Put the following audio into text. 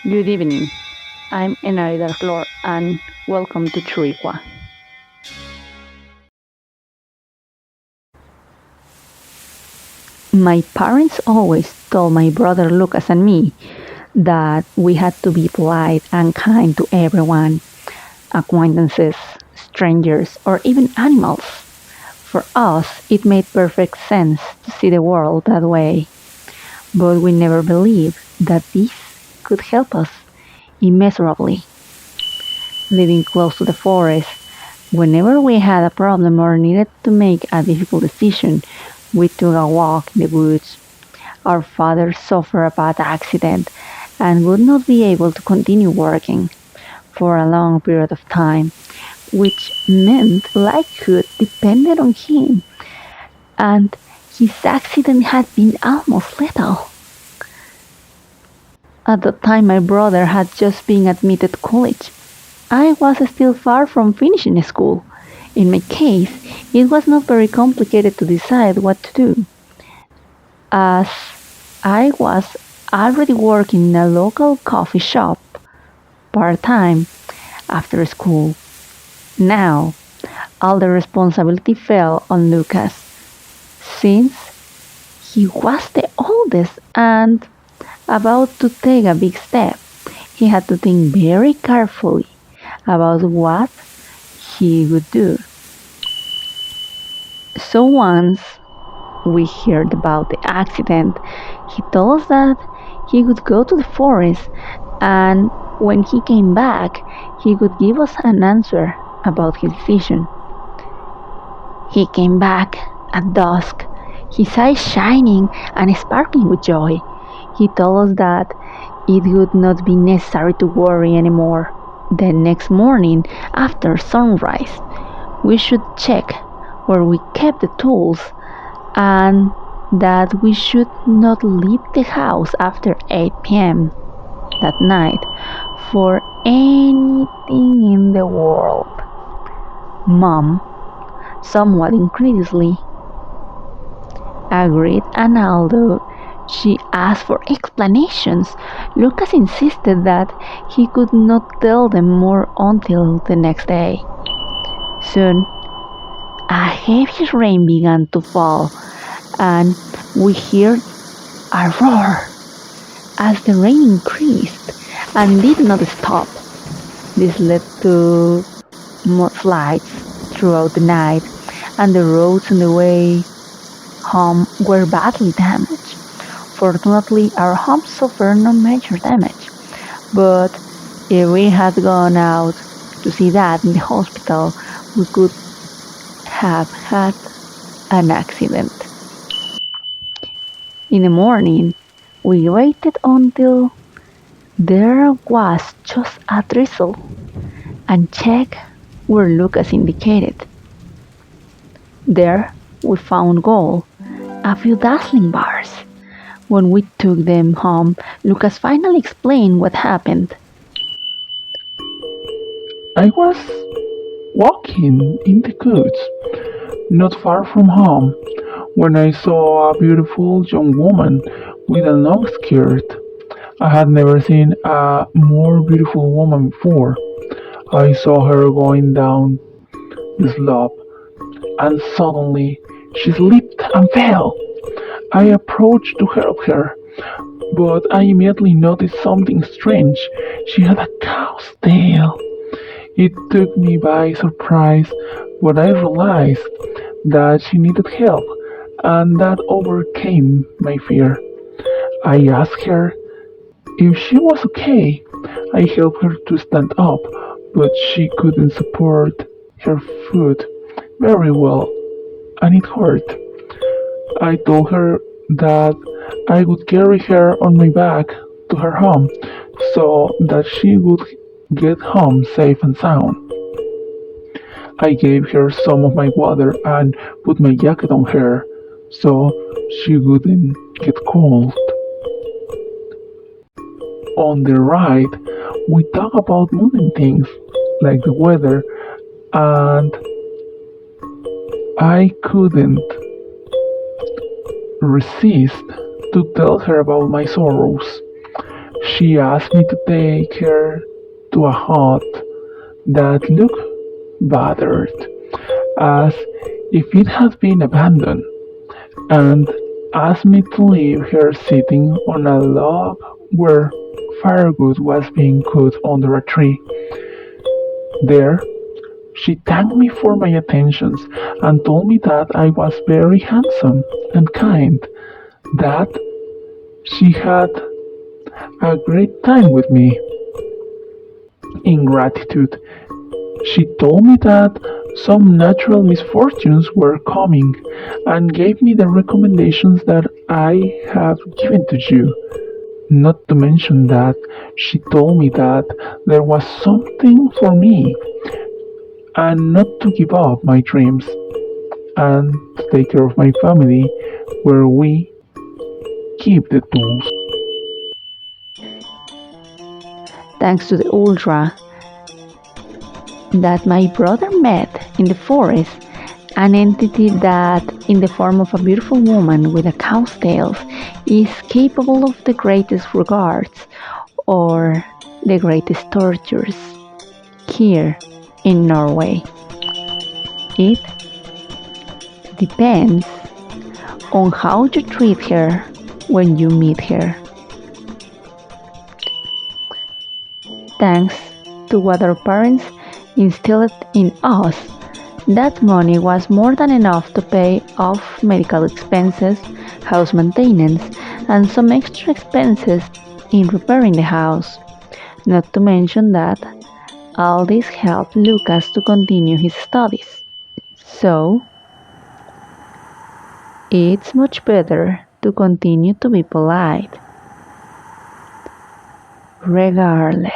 Good evening. I'm Enaida Flor and welcome to Churikua. My parents always told my brother Lucas and me that we had to be polite and kind to everyone, acquaintances, strangers, or even animals. For us, it made perfect sense to see the world that way, but we never believed that this could help us immeasurably. Living close to the forest, whenever we had a problem or needed to make a difficult decision, we took a walk in the woods. Our father suffered a bad accident and would not be able to continue working for a long period of time, which meant livelihood depended on him, and his accident had been almost lethal. At the time, my brother had just been admitted to college. I was still far from finishing school. In my case, it was not very complicated to decide what to do, as I was already working in a local coffee shop part-time after school. Now, all the responsibility fell on Lucas, since he was the oldest and about to take a big step. He had to think very carefully about what he would do. So once we heard about the accident, he told us that he would go to the forest and when he came back, he would give us an answer about his decision. He came back at dusk, his eyes shining and sparkling with joy. He told us that it would not be necessary to worry anymore. The next morning, after sunrise, we should check where we kept the tools and that we should not leave the house after 8 p.m. that night for anything in the world. Mom, somewhat incredulously, agreed, and although she asked for explanations, Lucas insisted that he could not tell them more until the next day. Soon, a heavy rain began to fall, and we heard a roar as the rain increased and did not stop. This led to mudslides throughout the night, and the roads on the way home were badly damaged. Fortunately, our home suffered no major damage, but if we had gone out to see that in the hospital, we could have had an accident. In the morning, we waited until there was just a drizzle and checked where Lucas indicated. There we found gold, a few dazzling bars. When we took them home, Lucas finally explained what happened. I was walking in the woods, not far from home, when I saw a beautiful young woman with a long skirt. I had never seen a more beautiful woman before. I saw her going down the slope, and suddenly she slipped and fell. I approached to help her, but I immediately noticed something strange. She had a cow's tail. It took me by surprise when I realized that she needed help, and that overcame my fear. I asked her if she was okay. I helped her to stand up, but she couldn't support her foot very well, and it hurt. I told her that I would carry her on my back to her home so that she would get home safe and sound. I gave her some of my water and put my jacket on her so she wouldn't get cold. On the ride, we talked about mundane things like the weather, and I couldn't resist to tell her about my sorrows. She asked me to take her to a hut that looked battered, as if it had been abandoned, and asked me to leave her sitting on a log where firewood was being cooked under a tree. There, she thanked me for my attentions and told me that I was very handsome and kind, that she had a great time with me. In gratitude, she told me that some natural misfortunes were coming and gave me the recommendations that I have given to you. Not to mention that she told me that there was something for me and not to give up my dreams and to take care of my family where we keep the tools. Thanks to the Huldra that my brother met in the forest, an entity that, in the form of a beautiful woman with a cow's tail, is capable of the greatest regards or the greatest tortures here in Norway. It depends on how you treat her when you meet her. Thanks to what our parents instilled in us, that money was more than enough to pay off medical expenses, house maintenance, and some extra expenses in repairing the house. Not to mention that all this helped Lucas to continue his studies. So, it's much better to continue to be polite, regardless.